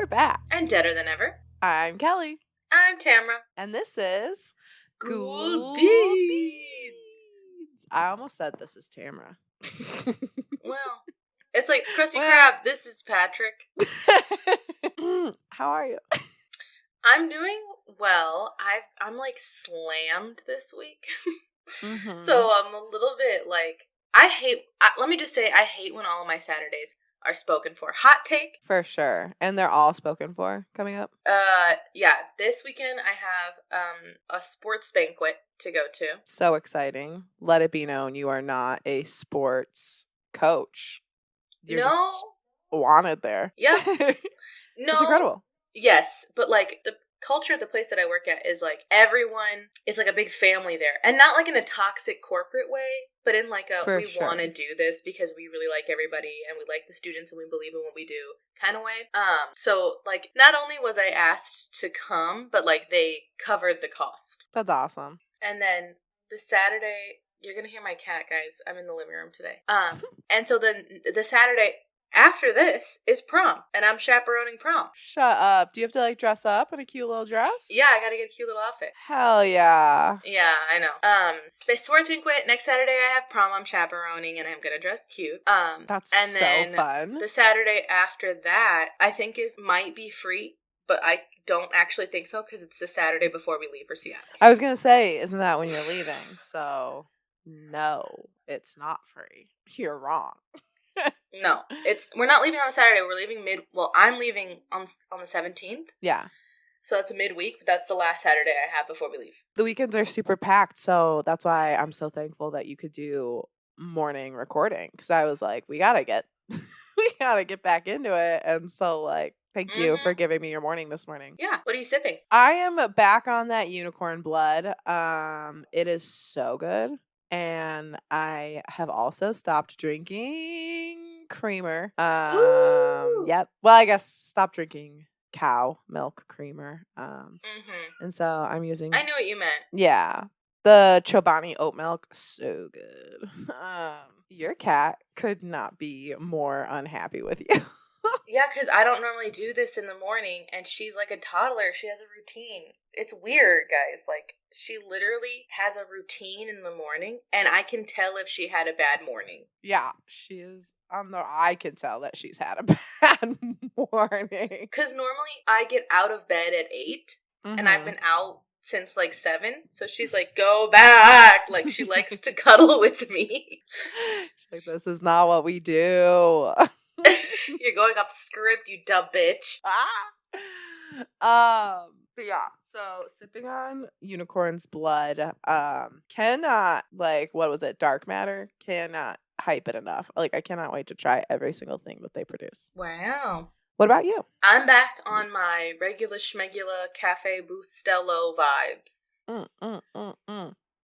We're back. And deader than ever. I'm Kelly. I'm Tamara. And this is Ghoulbeanspodcast. I almost said this is Tamara. Well, it's like Krusty Krab, this is Patrick. How are you? I'm doing well. I'm like slammed this week. Mm-hmm. So I'm a little bit like, let me just say, I hate when all of my Saturdays are spoken for. Hot take. For sure. And they're all spoken for coming up? Yeah. This weekend I have a sports banquet to go to. So exciting. Let it be known you are not a sports coach. You're just wanted there. Yeah. No. It's incredible. Yes, but like the culture at the place that I work at is like everyone, it's like a big family there. And not like in a toxic corporate way, but in like a we want to do this because we really like everybody and we like the students and we believe in what we do kind of way. So like not only was I asked to come, but like they covered the cost. That's awesome. And then the Saturday, you're going to hear my cat, guys. I'm in the living room today. And so then the Saturday after this is prom, and I'm chaperoning prom. Shut up. Do you have to like dress up in a cute little dress? Yeah, I gotta get a cute little outfit. Hell yeah. Yeah, I know. Sports banquet, next Saturday I have prom, I'm chaperoning, and I'm gonna dress cute. That's and so then fun. The Saturday after that, I think might be free, but I don't actually think so, because it's the Saturday before we leave for Seattle. I was gonna say, isn't that when you're leaving? So, no, it's not free. You're wrong. No, we're not leaving on Saturday. We're leaving I'm leaving on the 17th. Yeah. So it's midweek, but that's the last Saturday I have before we leave. The weekends are super packed, so that's why I'm so thankful that you could do morning recording, because I was like, we gotta get back into it, and so like, thank you for giving me your morning this morning. Yeah. What are you sipping? I am back on that unicorn blood. It is so good. And I have also stopped drinking creamer. Yep. Well, I guess stopped drinking cow milk creamer. And so I'm using. I knew what you meant. Yeah, the Chobani oat milk, so good. Your cat could not be more unhappy with you. Yeah, because I don't normally do this in the morning, and she's like a toddler. She has a routine. It's weird, guys. Like, she literally has a routine in the morning, and I can tell if she had a bad morning. Yeah, she is. I can tell that she's had a bad morning. Because normally I get out of bed at 8, and I've been out since like 7, so she's like, go back. Like, she likes to cuddle with me. She's like, this is not what we do. You're going off script, you dumb bitch. But yeah, so sipping on unicorn's blood, cannot, like, what was it, dark matter? Cannot hype it enough. Like, I cannot wait to try every single thing that they produce. Wow. What about you? I'm back on my regular schmegula Cafe Bustelo vibes.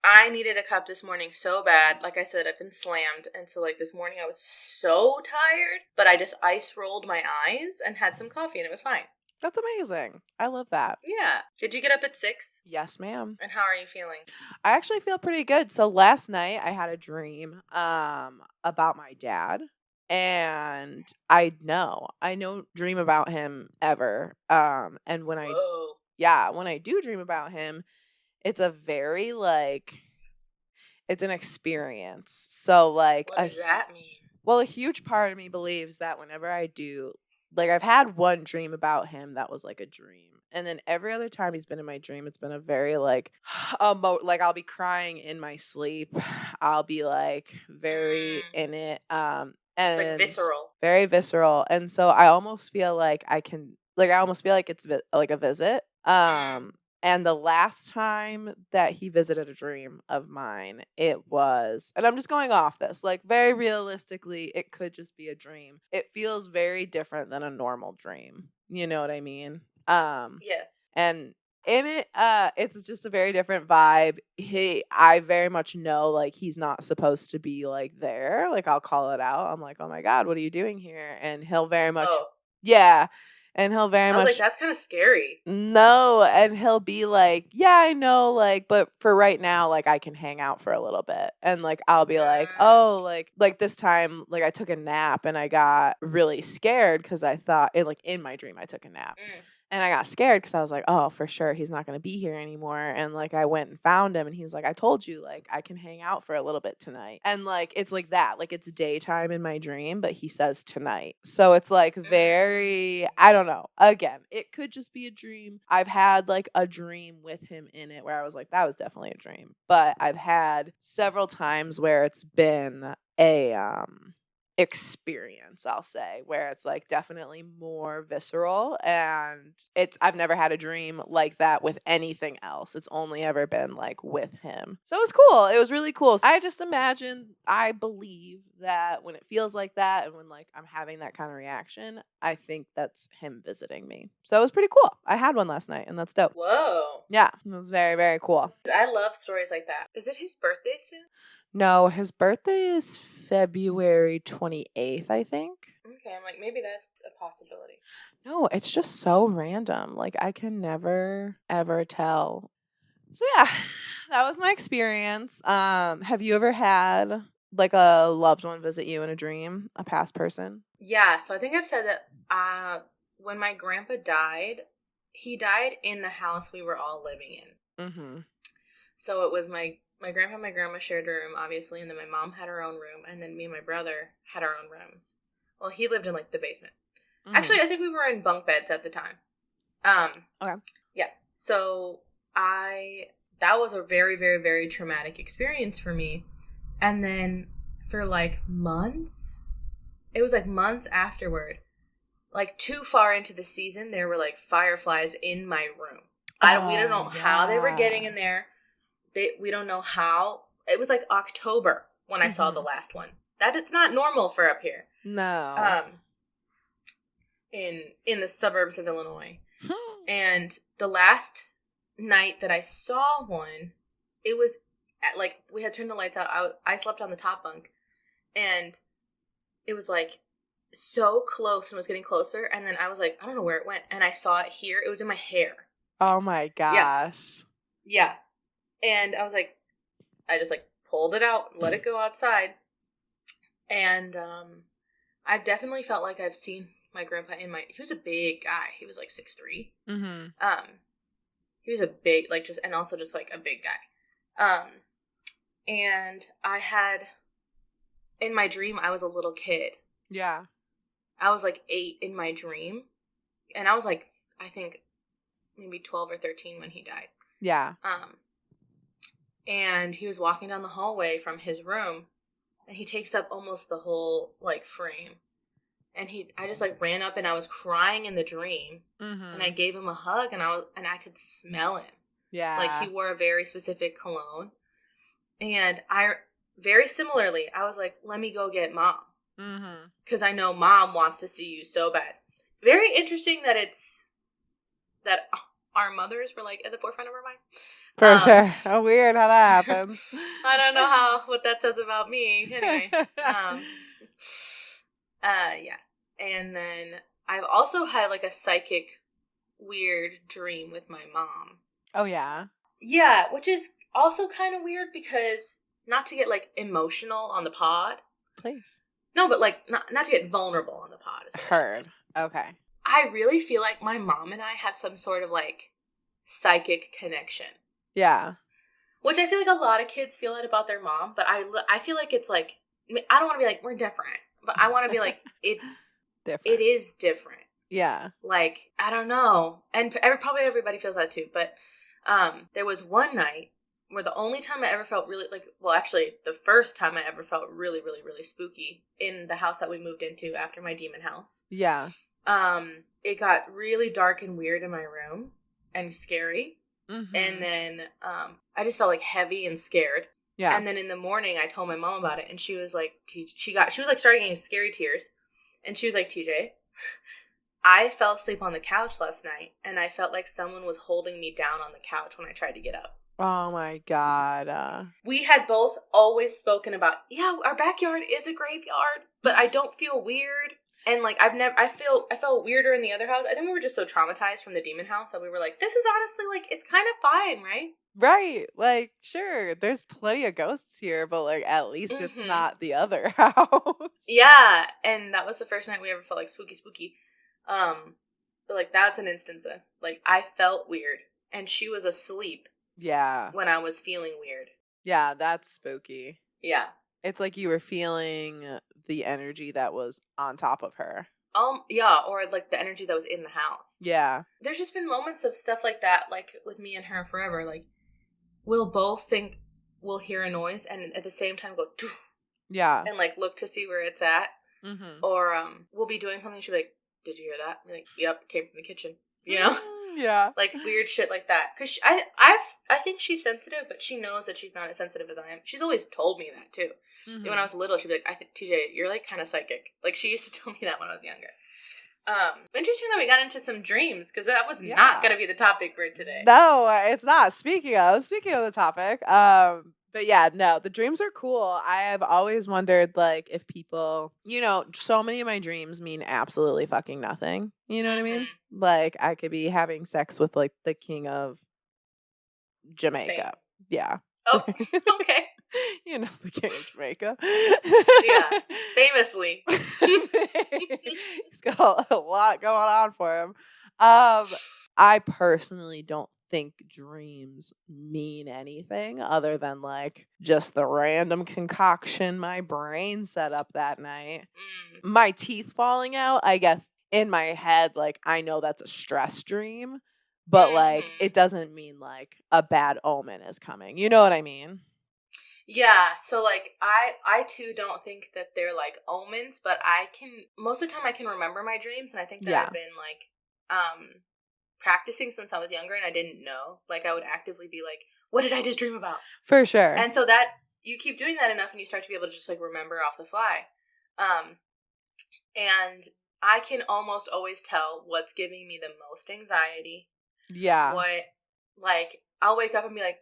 I needed a cup this morning so bad. Like I said, I've been slammed. And so, like, this morning I was so tired, but I just ice rolled my eyes and had some coffee and it was fine. That's amazing. I love that. Yeah. Did you get up at 6? Yes, ma'am. And how are you feeling? I actually feel pretty good. So last night I had a dream about my dad. And I don't dream about him ever. And when I do dream about him, it's a very, like, it's an experience. So, like, what does that mean? Well, a huge part of me believes that whenever I do, like, I've had one dream about him that was like a dream. And then every other time he's been in my dream, it's been a very, like, like, I'll be crying in my sleep. I'll be, like, very in it. And like visceral. Very visceral. And so I almost feel like it's like a visit. And the last time that he visited a dream of mine, it was, and I'm just going off this, like, very realistically, it could just be a dream. It feels very different than a normal dream. You know what I mean? Yes. And in it, it's just a very different vibe. I very much know, like, he's not supposed to be, like, there. Like, I'll call it out. I'm like, oh my God, what are you doing here? And he'll very much, yeah. And he'll very I was much like, that's kind of scary. No, and he'll be like, "Yeah, I know, like, but for right now, like, I can hang out for a little bit." And like, I'll be like, "Oh, like this time, like, I took a nap and I got really scared because I thought it, like, in my dream, I took a nap." And I got scared because I was like, "Oh, for sure, he's not going to be here anymore." And like, I went and found him, and he's like, "I told you, like, I can hang out for a little bit tonight." And like, it's like that, like, it's daytime in my dream, but he says tonight. So it's like very, I don't know. Again, it could just be a dream. I've had like a dream with him in it where I was like, that was definitely a dream. But I've had several times where it's been a experience, I'll say, where it's like definitely more visceral, and I've never had a dream like that with anything else. It's only ever been like with him. So it was cool. It was really cool. I just imagine, I believe that when it feels like that and when like I'm having that kind of reaction, I think that's him visiting me. So it was pretty cool. I had one last night, and that's dope. Whoa. Yeah, it was very, very cool. I love stories like that. Is it his birthday soon? No, his birthday is February 28th, I think. Okay, I'm like, maybe that's a possibility. No, it's just so random. Like, I can never, ever tell. So, yeah, that was my experience. Have you ever had, like, a loved one visit you in a dream, a past person? Yeah, so I think I've said that when my grandpa died, he died in the house we were all living in. Mm-hmm. So it was my grandpa and my grandma shared a room, obviously, and then my mom had her own room, and then me and my brother had our own rooms. Well, he lived in, like, the basement. Mm-hmm. Actually, I think we were in bunk beds at the time. Okay. Yeah. So that was a very, very, very traumatic experience for me. And then for, like, months, it was, like, months afterward, like, too far into the season, there were, like, fireflies in my room. We don't know how they were getting in there. We don't know how. It was like October when I saw the last one. That is not normal for up here. No. In the suburbs of Illinois. And the last night that I saw one, it was like, we had turned the lights out. I slept on the top bunk, and it was like so close and was getting closer. And then I was like, I don't know where it went. And I saw it here. It was in my hair. Oh my gosh. Yeah. And I was like, I just like pulled it out, let it go outside. And I've definitely felt like I've seen my grandpa he was a big guy. He was like 6'3". Mm-hmm. He was a big, like, just, and also just like a big guy. And I had, in my dream, I was a little kid. Yeah. I was like 8 in my dream. And I was like, I think maybe 12 or 13 when he died. Yeah. And he was walking down the hallway from his room, and he takes up almost the whole, like, frame. And I just, like, ran up, and I was crying in the dream. Mm-hmm. And I gave him a hug, and I could smell him. Yeah. Like, he wore a very specific cologne. And very similarly, I was like, let me go get Mom. Mm-hmm. Because I know Mom wants to see you so bad. Very interesting that our mothers were, like, at the forefront of our mind. For sure. How weird how that happens. I don't know what that says about me. Anyway. Yeah. And then I've also had, like, a psychic weird dream with my mom. Oh, yeah? Yeah, which is also kind of weird because, not to get, like, emotional on the pod. Please. No, but, like, not to get vulnerable on the pod. Heard. Okay. I really feel like my mom and I have some sort of, like, psychic connection. Yeah. Which I feel like a lot of kids feel it about their mom, but I feel like it's like, I don't want to be like, we're different, but I want to be like, it's different. It is different. Yeah. Like, I don't know. And probably everybody feels that too, but there was one night where the only time I ever felt really, like, well, actually, the first time I ever felt really, really, really spooky in the house that we moved into after my demon house. Yeah. It got really dark and weird in my room and scary. Mm-hmm. And then I just felt like heavy and scared. Yeah. And then in the morning, I told my mom about it, and she was like, she was like starting getting scary tears, and she was like, TJ, I fell asleep on the couch last night, and I felt like someone was holding me down on the couch when I tried to get up. Oh my God. We had both always spoken about, yeah, our backyard is a graveyard, but I don't feel weird. And, like, I felt weirder in the other house. I think we were just so traumatized from the demon house that we were like, this is honestly, like, it's kind of fine, right? Right. Like, sure, there's plenty of ghosts here, but, like, at least it's not the other house. Yeah. And that was the first night we ever felt, like, spooky. But, like, that's an instance of, like, I felt weird. And she was asleep. Yeah. When I was feeling weird. Yeah, that's spooky. Yeah. It's like you were feeling the energy that was on top of her. Yeah, or like the energy that was in the house. Yeah. There's just been moments of stuff like that, like with me and her forever. Like, we'll both think we'll hear a noise and at the same time go, doof, yeah. And like look to see where it's at. Mm-hmm. Or we'll be doing something, she'll be like, did you hear that? I'm like, yep, came from the kitchen. You know? Yeah. Like weird shit like that. Because I think she's sensitive, but she knows that she's not as sensitive as I am. She's always told me that too. Mm-hmm. When I was little, she'd be like, I think, TJ, you're like kind of psychic. Like she used to tell me that when I was younger. Interesting that we got into some dreams, because that was not going to be the topic for today. No, it's not. Speaking of the topic, but yeah, no, the dreams are cool. I have always wondered, like, if people, so many of my dreams mean absolutely fucking nothing. You know what I mean? Like, I could be having sex with, like, the king of Jamaica. Spain. Yeah. Oh, okay. The king of Jamaica. Yeah, famously. He's got a lot going on for him. I personally don't think dreams mean anything other than, like, just the random concoction my brain set up that night. My teeth falling out, I guess, in my head, like, I know that's a stress dream, but, like, it doesn't mean, like, a bad omen is coming. You know what I mean? Yeah, so, like, I too don't think that they're, like, omens, but most of the time I can remember my dreams, and I think that I've been, like, practicing since I was younger, and I didn't know. Like, I would actively be like, what did I just dream about? For sure. And so that, you keep doing that enough, and you start to be able to just, like, remember off the fly. And I can almost always tell what's giving me the most anxiety. Yeah. Like, I'll wake up and be like,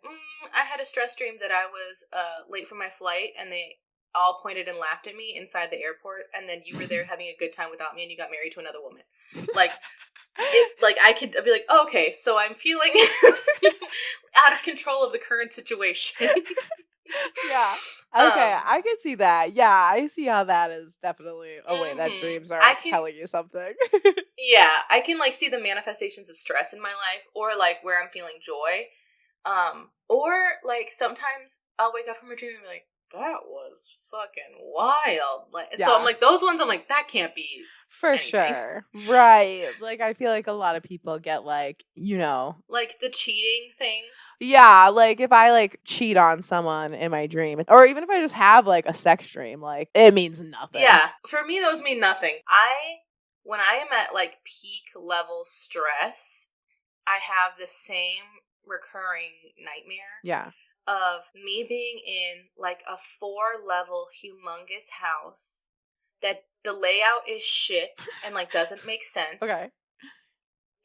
I had a stress dream that I was late for my flight, and they all pointed and laughed at me inside the airport, and then you were there having a good time without me, and you got married to another woman. Like, I'd be like, oh, okay, so I'm feeling out of control of the current situation. Yeah. Okay, I can see that. Yeah, I see how that is definitely a way that dreams are telling you something. Yeah, I can, like, see the manifestations of stress in my life, or, like, where I'm feeling joy. Or, like, sometimes I'll wake up from a dream and be like, that was fucking wild. Like, so I'm like, those ones, I'm like, that can't be for anything. Sure. Right. Like, I feel like a lot of people get, like, like the cheating thing. Yeah, like, if I, like, cheat on someone in my dream, or even if I just have, like, a sex dream, like, it means nothing. Yeah, for me, those mean nothing. When I am at, like, peak level stress, I have the same recurring nightmare. Yeah. Of me being in, like, a 4-level humongous house that the layout is shit and, like, doesn't make sense. Okay.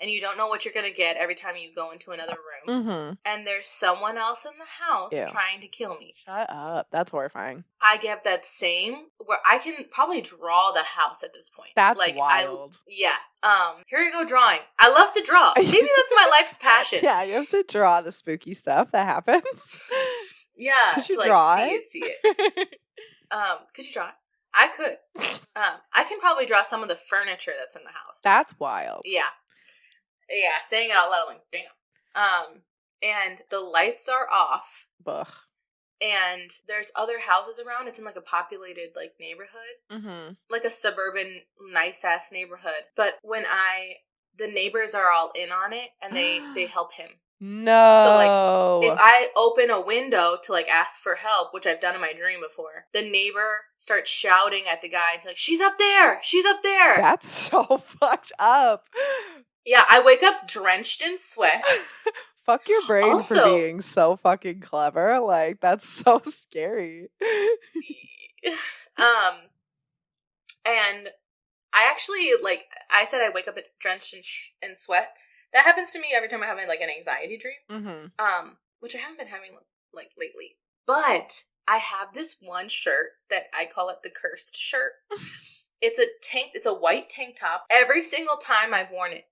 And you don't know what you're going to get every time you go into another room. Mm-hmm. And there's someone else in the house trying to kill me. Shut up. That's horrifying. I get that same, where I can probably draw the house at this point. That's like, wild. Here you go, drawing. I love to draw. Maybe that's my life's passion. Yeah, you have to draw the spooky stuff that happens. Yeah. Could you draw it? See it. Could you draw it? I could. I can probably draw some of the furniture that's in the house. That's wild. Yeah. Yeah, saying it out loud, I'm like, damn. And the lights are off. Ugh. And there's other houses around. It's in, like, a populated, like, neighborhood. Mm-hmm. Like a suburban, nice-ass neighborhood. But when the neighbors are all in on it, and they help him. No. So, like, if I open a window to, like, ask for help, which I've done in my dream before, the neighbor starts shouting at the guy, like, she's up there! She's up there! That's so fucked up. Yeah, I wake up drenched in sweat. Fuck your brain for being so fucking clever. Like, that's so scary. And I actually, like, I said I wake up drenched in sweat. That happens to me every time I have, like, an anxiety dream. Mm-hmm. Which I haven't been having, like, lately. But I have this one shirt that I call it the cursed shirt. It's a white tank top. Every single time I've worn it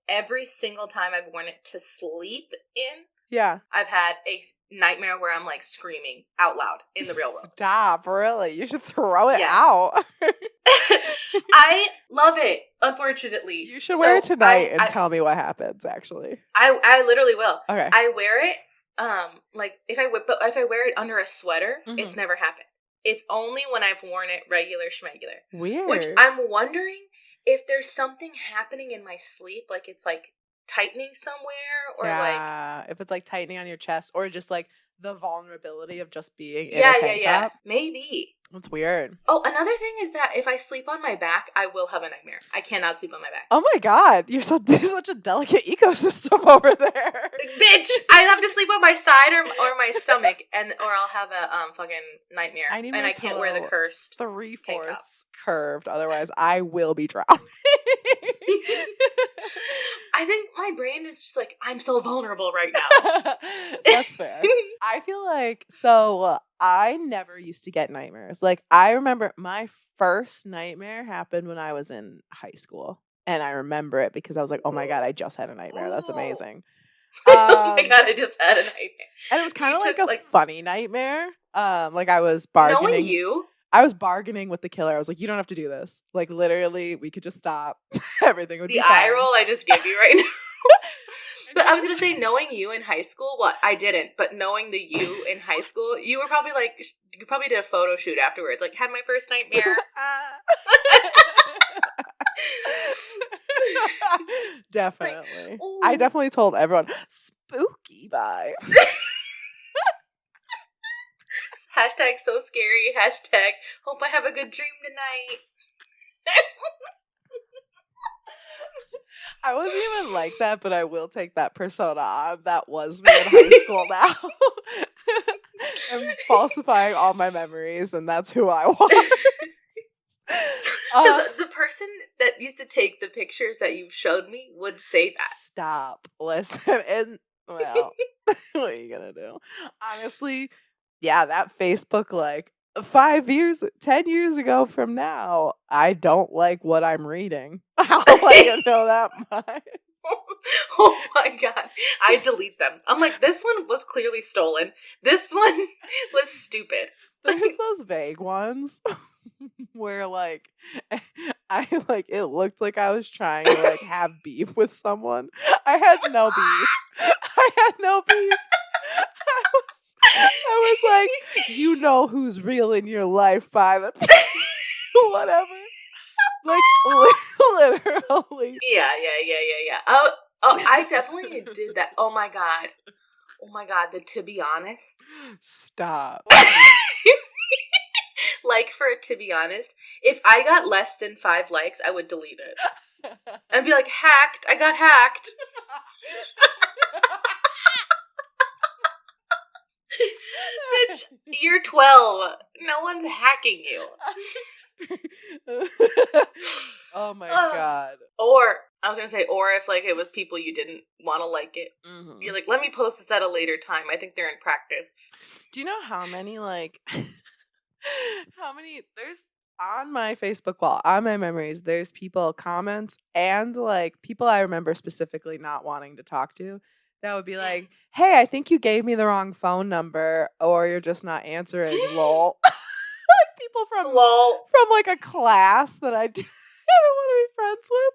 to sleep in, yeah, I've had a nightmare where I'm like screaming out loud in the real world. Stop, really? You should throw it out. I love it, unfortunately. You should wear it tonight and tell me what happens, actually. I literally will. Okay. I wear it, like, if I wear it under a sweater, it's never happened. It's only when I've worn it regular schmegular. Weird. Which I'm wondering if there's something happening in my sleep, like it's like tightening somewhere, or like if it's like tightening on your chest, or just like the vulnerability of just being in a tank top. Maybe. That's weird. Oh, another thing is that if I sleep on my back, I will have a nightmare. I cannot sleep on my back. Oh my god, you're such a delicate ecosystem over there. Bitch, I have to sleep on my side or my stomach, or I'll have a fucking nightmare. I can't wear the cursed 3/4 curved, otherwise I will be drowning. I think my brain is just like, I'm so vulnerable right now. That's fair. I feel like, so I never used to get nightmares. Like, I remember my first nightmare happened when I was in high school. And I remember it because I was like, oh my god, I just had a nightmare. That's amazing. Oh my god, I just had a nightmare. And it was kind of like a funny nightmare. Like, I was bargaining. Knowing you? I was bargaining with the killer. I was like, you don't have to do this. Like, literally, we could just stop. Everything would be fine. The eye roll I just gave you right now. But I was going to say, knowing you in high school, I didn't, but knowing the you in high school, you were probably like, you probably did a photo shoot afterwards. Like, had my first nightmare. Definitely. Like, I definitely told everyone, spooky vibes. Hashtag so scary. Hashtag hope I have a good dream tonight. I wasn't even like that, but I will take that persona on. That was me in high school now. I'm falsifying all my memories, and that's who I was. The person that used to take the pictures that you showed me would say that. Stop. Listen. And, well, what are you going to do? Honestly, yeah, that Facebook, like, 10 years ago from now, I don't like what I'm reading. I'll let you know that much. Oh my god. I delete them. I'm like, this one was clearly stolen. This one was stupid. There's those vague ones where, like, it looked like I was trying to, like, have beef with someone. I had no beef. I was like, you know who's real in your life by the whatever. Like, literally. Yeah. Oh, I definitely did that. Oh my god, to be honest. Stop. Like, for it to be honest, if I got less than 5 likes, I would delete it. I'd be like, hacked. I got hacked. Bitch, you're 12. No one's hacking you. Oh my god. Or, I was going to say, or if, like, it was people you didn't want to like it. Mm-hmm. You're like, let me post this at a later time. I think they're in practice. Do you know how many, like, there's on my Facebook wall, on my memories, there's people, comments, and, like, people I remember specifically not wanting to talk to. That would be like, hey, I think you gave me the wrong phone number, or you're just not answering, lol. Like, people from like a class that I didn't want to be friends with.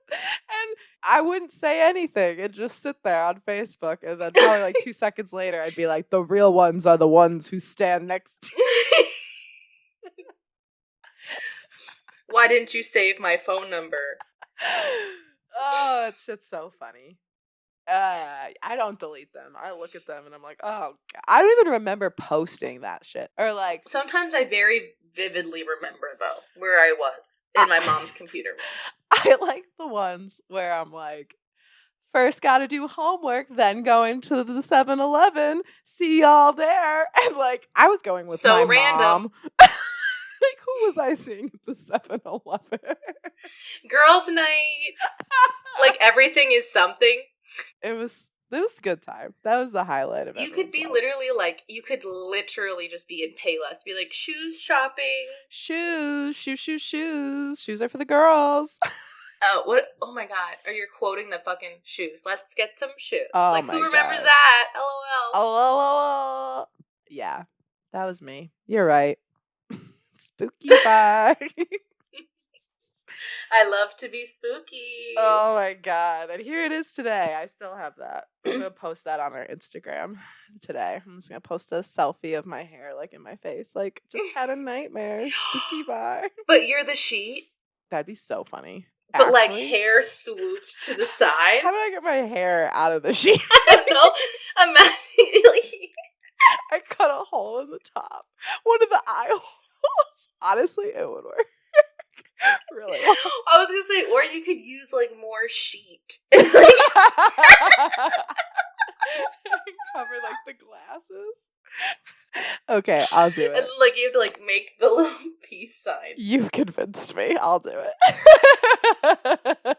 And I wouldn't say anything. It'd just sit there on Facebook. And then probably like 2 seconds later, I'd be like, the real ones are the ones who stand next to you. Why didn't you save my phone number? Oh, that shit's so funny. I don't delete them. I look at them and I'm like, oh god. I don't even remember posting that shit. Or like, sometimes I very vividly remember though where I was in my mom's computer room. I like the ones where I'm like, first gotta do homework, then go into the 7-Eleven, see y'all there. And like, I was going with my mom. Like, who was I seeing at the 7-Eleven? Girls' night. Like, everything is something. It was It was a good time. That was the highlight of it. You could be literally like, you could literally just be in Payless. Be like, shoes shopping. Shoes. Shoes are for the girls. Oh, what? Oh my God. Or you're quoting the fucking shoes. Let's get some shoes. Oh like, my who remembers God. that? LOL. LOL. Yeah, that was me. You're right. Spooky bye. I love to be spooky. Oh my God. And here it is today. I still have that. I'm going to post that on our Instagram today. I'm just going to post a selfie of my hair, like, in my face. Like, just had a nightmare. Spooky bye. But you're the sheet? That'd be so funny. But, like, hair swooped to the side? How do I get my hair out of the sheet? I don't know. Imagine, I cut a hole in the top. One of the eye holes. Honestly, it would work. Really well. I was going to say, or you could use, like, more sheet. Cover, like, the glasses. Okay, I'll do it. And, like, you have to, like, make the little peace sign. You've convinced me. I'll do it. Oh, man.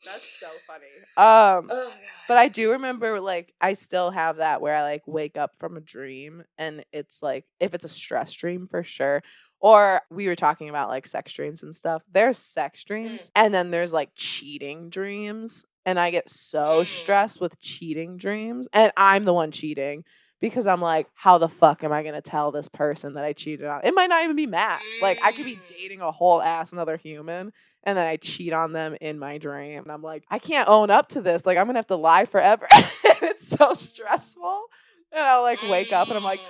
That's so funny. Oh, God. But I do remember, like, I still have that where I, like, wake up from a dream, and it's, like, if it's a stress dream, for sure. Or we were talking about, like, sex dreams and stuff. There's sex dreams, and then there's, like, cheating dreams. And I get so stressed with cheating dreams. And I'm the one cheating because I'm like, how the fuck am I going to tell this person that I cheated on? It might not even be Matt. Like, I could be dating a whole ass another human, and then I cheat on them in my dream. And I'm like, I can't own up to this. Like, I'm going to have to lie forever. It's so stressful. And I'll, like, wake up, and I'm like,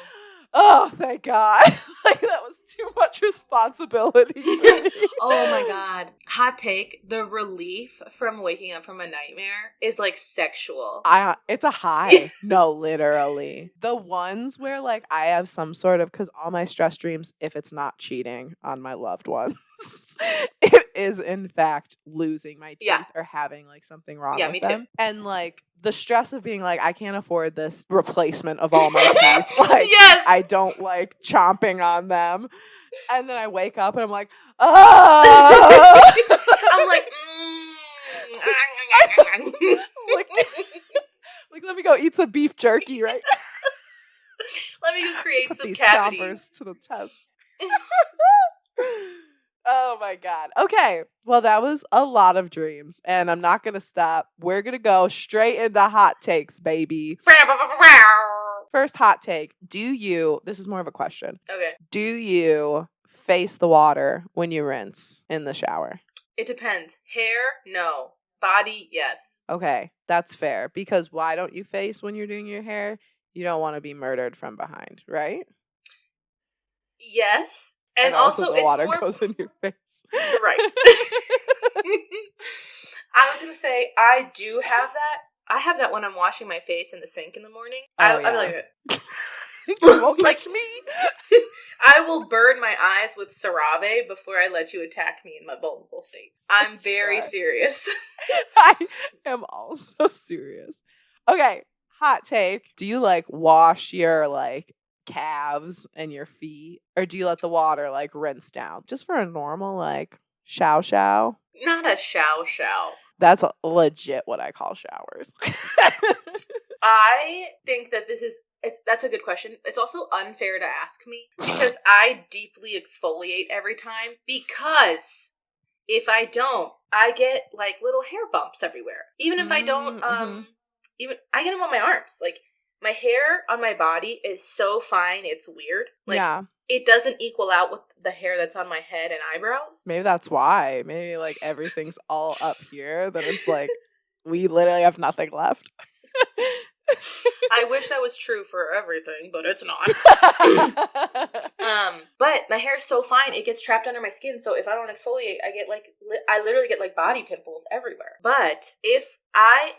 oh, thank God. Like, that was too much responsibility for me. Oh, my God. Hot take. The relief from waking up from a nightmare is, like, sexual. It's a high. No, literally. The ones where, like, I have some sort of, because all my stress dreams, if it's not cheating on my loved ones, it is, in fact, losing my teeth or having, like, something wrong with them. Too. And, like, the stress of being like, I can't afford this replacement of all my teeth. Like, I don't like chomping on them. And then I wake up and I'm like, oh. I'm like, like, let me go eat some beef jerky, right? Let me go create Put some these cavities. Chompers to the test. Oh my God. Okay. Well, that was a lot of dreams, and I'm not going to stop. We're going to go straight into hot takes, baby. First hot take. This is more of a question. Okay. Do you face the water when you rinse in the shower? It depends. Hair? No. Body? Yes. Okay. That's fair, because why don't you face when you're doing your hair? You don't want to be murdered from behind, right? Yes. And also the water goes in your face. Right. I was going to say, I do have that. I have that when I'm washing my face in the sink in the morning. I'm like, you won't catch me. I will burn my eyes with CeraVe before I let you attack me in my vulnerable state. I'm very serious. I am also serious. Okay, hot take. Do you, like, wash your, like, calves and your feet, or do you let the water, like, rinse down just for a normal, like, show? Not a show. That's legit what I call showers. I think that that's a good question. It's also unfair to ask me because I deeply exfoliate every time, because if I don't, I get, like, little hair bumps everywhere. Even if I don't, even I get them on my arms. Like, my hair on my body is so fine, it's weird. Like, it doesn't equal out with the hair that's on my head and eyebrows. Maybe that's why. Maybe, like, everything's all up here, then it's like we literally have nothing left. I wish that was true for everything, but it's not. But my hair is so fine, it gets trapped under my skin. So if I don't exfoliate, I literally get, like, body pimples everywhere. But if I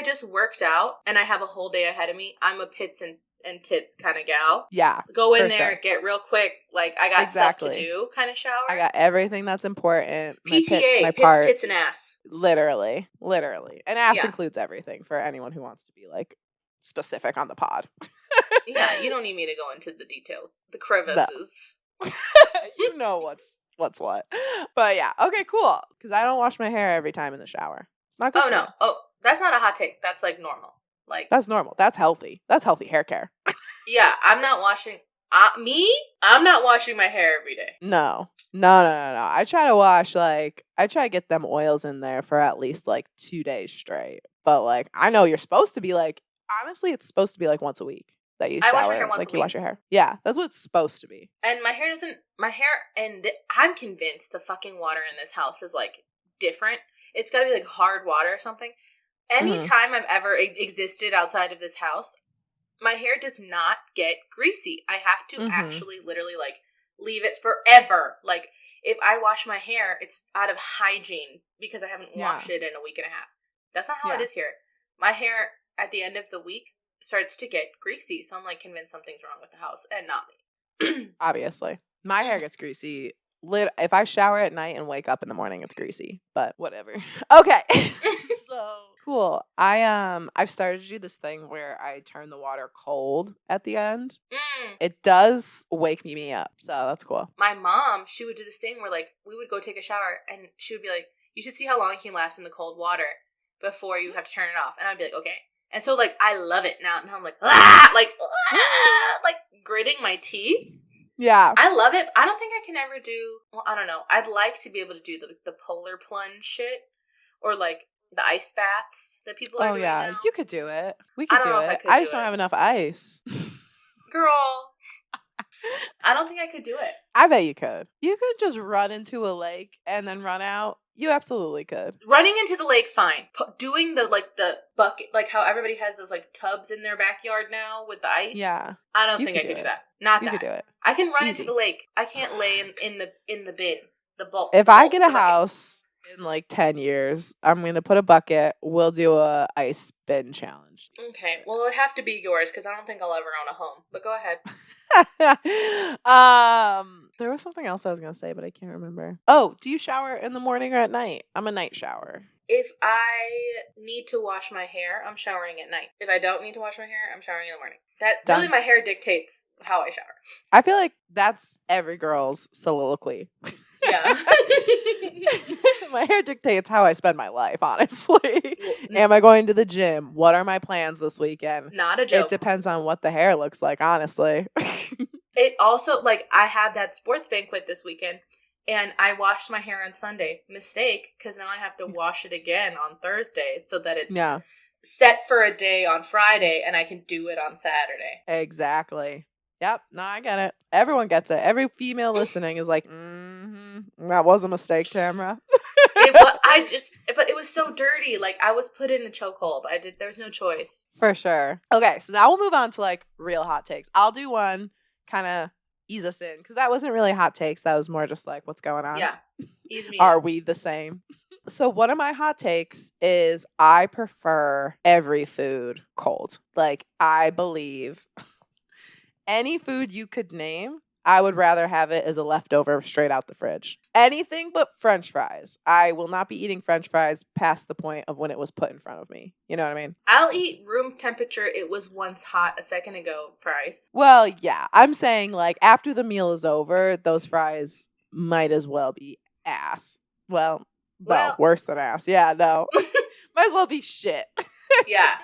just worked out and I have a whole day ahead of me, I'm a pits and tits kind of gal. Yeah. Go in there, get real quick. Like, I got stuff to do kind of shower. I got everything that's important. My PTA, tits, my parts. tits, and ass. Literally. And ass includes everything for anyone who wants to be, like, specific on the pod. Yeah, you don't need me to go into the details. The crevices. No. You know what's what. But yeah, okay, cool. Because I don't wash my hair every time in the shower. It's not good. Oh, no. Oh, That's not a hot take. That's like normal. Like that's normal. That's healthy. That's healthy hair care. Yeah, I'm not washing. I'm not washing my hair every day. No. I try to wash, like, I try to get them oils in there for at least, like, 2 days straight. But, like, I know you're supposed to be, like, honestly, it's supposed to be, like, once a week that you shower. I wash my hair once like, a you week. wash your hair. Yeah, that's what it's supposed to be. And my hair, I'm convinced the fucking water in this house is, like, different. It's gotta be, like, hard water or something. Anytime I've ever existed outside of this house, my hair does not get greasy. I have to actually literally, like, leave it forever. Like, if I wash my hair, it's out of hygiene because I haven't washed it in a week and a half. That's not how it is here. My hair, at the end of the week, starts to get greasy. So I'm, like, convinced something's wrong with the house and not me. Obviously. My hair gets greasy. If I shower at night and wake up in the morning, it's greasy. But whatever. Okay. So cool. I've started to do this thing where I turn the water cold at the end. It does wake me up, so that's cool. My mom, she would do this thing where, like, we would go take a shower and she would be like, you should see how long you can last in the cold water before you have to turn it off. And I'd be like, okay. And so, like, I love it now. And I'm like, like gritting my teeth. Yeah. I love it. I don't think I can ever do, well, I don't know. I'd like to be able to do the polar plunge shit or, like, the ice baths that people are doing now. You could do it. We could do it. I just don't have enough ice. Girl. I don't think I could do it. I bet you could. You could just run into a lake and then run out. You absolutely could. Running into the lake, fine. Doing the bucket, like how everybody has those, like, tubs in their backyard now with the ice. Yeah. I don't think I could do that. Not that. You could do it. I can run into the lake. I can't lay in the bin, the bulk. If I get a house in, like, 10 years, I'm going to put a bucket. We'll do a ice bin challenge. Okay. Well, it'd have to be yours because I don't think I'll ever own a home. But go ahead. There was something else I was going to say, but I can't remember. Oh, do you shower in the morning or at night? I'm a night shower. If I need to wash my hair, I'm showering at night. If I don't need to wash my hair, I'm showering in the morning. Really, my hair dictates how I shower. I feel like that's every girl's soliloquy. Yeah. My hair dictates how I spend my life, honestly. Am I going to the gym? What are my plans this weekend? Not a joke. It depends on what the hair looks like, honestly. It also, like, I had that sports banquet this weekend, and I washed my hair on Sunday. Mistake, because now I have to wash it again on Thursday so that it's set for a day on Friday, and I can do it on Saturday. Exactly. Yep. No, I get it. Everyone gets it. Every female listening is like, that was a mistake, Tamara. But it was so dirty. Like, I was put in a chokehold. There's no choice. For sure. Okay, so now we'll move on to, like, real hot takes. I'll do one, kind of ease us in, because that wasn't really hot takes. That was more just like, what's going on? Yeah. Ease me Are we the same? So one of my hot takes is I prefer every food cold. Like, I believe any food you could name, I would rather have it as a leftover straight out the fridge. Anything but French fries. I will not be eating French fries past the point of when it was put in front of me. You know what I mean? I'll eat room temperature, it was once hot a second ago fries. Well, yeah. I'm saying, like, after the meal is over, those fries might as well be ass. Well, worse than ass. Yeah, no. Might as well be shit. Yeah.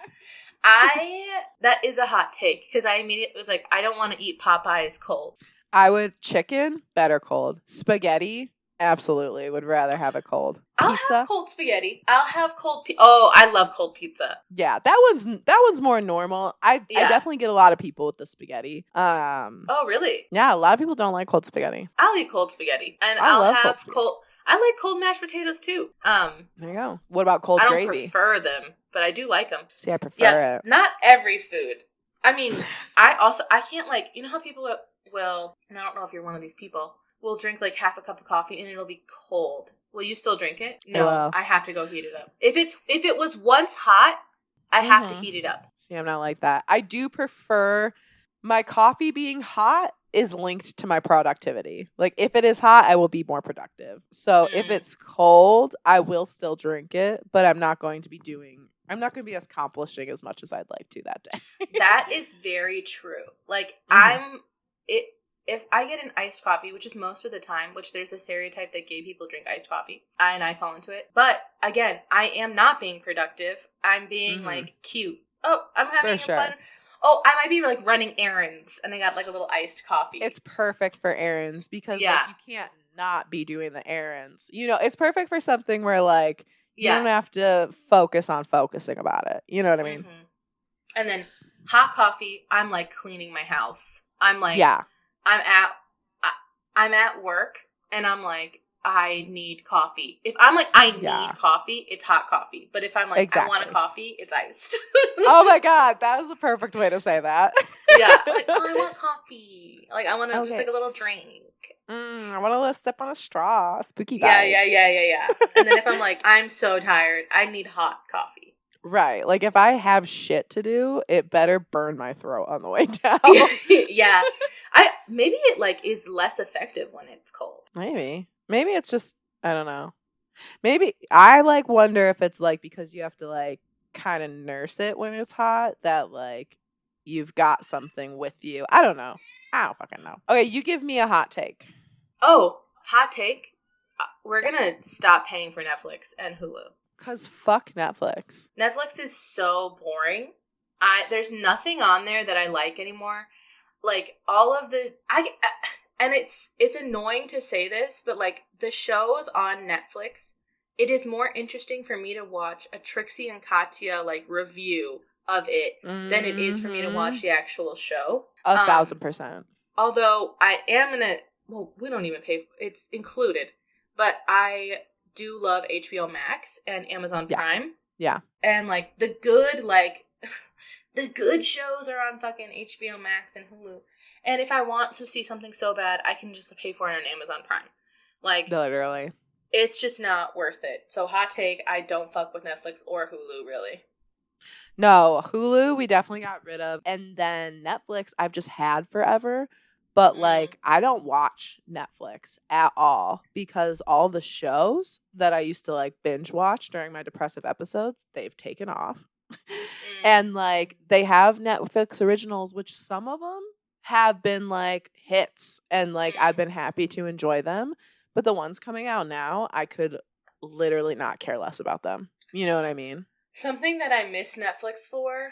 That is a hot take, because I immediately was like, I don't want to eat Popeyes cold. I would chicken, better cold. Spaghetti, absolutely. Would rather have it cold. I'll Pizza. have cold spaghetti. I'll have cold Oh, I love cold pizza. Yeah, that one's more normal. I definitely get a lot of people with the spaghetti. Oh, really? Yeah, a lot of people don't like cold spaghetti. I'll eat cold spaghetti. And I love cold spaghetti. I like cold mashed potatoes too. There you go. What about cold gravy? I don't prefer them, but I do like them. See, I prefer it. Not every food. I mean, I can't, like, you know how people will, and I don't know if you're one of these people, will drink like half a cup of coffee and it'll be cold. Will you still drink it? No, I have to go heat it up. If it was once hot, I have to heat it up. See, I'm not like that. I do prefer my coffee being hot is linked to my productivity. Like, if it is hot, I will be more productive. So if it's cold, I will still drink it, but I'm not going to be as accomplishing as much as I'd like to that day. That is very true. Like, if I get an iced coffee, which is most of the time, which there's a stereotype that gay people drink iced coffee, and I fall into it. But again, I am not being productive. I'm being like cute. Oh, I'm having fun. Oh, I might be like running errands, and I got like a little iced coffee. It's perfect for errands because like you can't not be doing the errands. You know, it's perfect for something where like you don't have to focus on focusing about it. You know what I mean? And then hot coffee, I'm like cleaning my house. I'm like, I'm at work, and I'm like, I need coffee. If I'm like, I need coffee, it's hot coffee. But if I'm like, I want a coffee, it's iced. Oh my God, that was the perfect way to say that. Yeah, like, oh, I want coffee. Like, I want to just like a little drink. I want to sip on a straw. Spooky vibes. Yeah. And then if I'm like, I'm so tired, I need hot coffee. Right. Like, if I have shit to do, it better burn my throat on the way down. Yeah. Maybe it, like, is less effective when it's cold. Maybe it's just, I don't know. Maybe, I, like, wonder if it's, like, because you have to, like, kind of nurse it when it's hot, that, like, you've got something with you. I don't know. I don't fucking know. Okay, you give me a hot take. Oh, hot take? We're gonna stop paying for Netflix and Hulu. Because fuck Netflix. Netflix is so boring. There's nothing on there that I like anymore. Like, all of the... and it's annoying to say this, but, like, the shows on Netflix, it is more interesting for me to watch a Trixie and Katya, like, review of it than it is for me to watch the actual show. 1,000%. Although, I am gonna... Well, we don't even pay... It's included. But I do love HBO Max and Amazon Prime. Yeah. And, like, the good, like... the good shows are on fucking HBO Max and Hulu. And if I want to see something so bad, I can just pay for it on Amazon Prime. Like, literally. It's just not worth it. So, hot take, I don't fuck with Netflix or Hulu, really. No, Hulu we definitely got rid of. And then Netflix I've just had forever. But, like, I don't watch Netflix at all because all the shows that I used to, like, binge watch during my depressive episodes, they've taken off. And, like, they have Netflix originals, which some of them have been, like, hits. And, like, I've been happy to enjoy them. But the ones coming out now, I could literally not care less about them. You know what I mean? Something that I miss Netflix for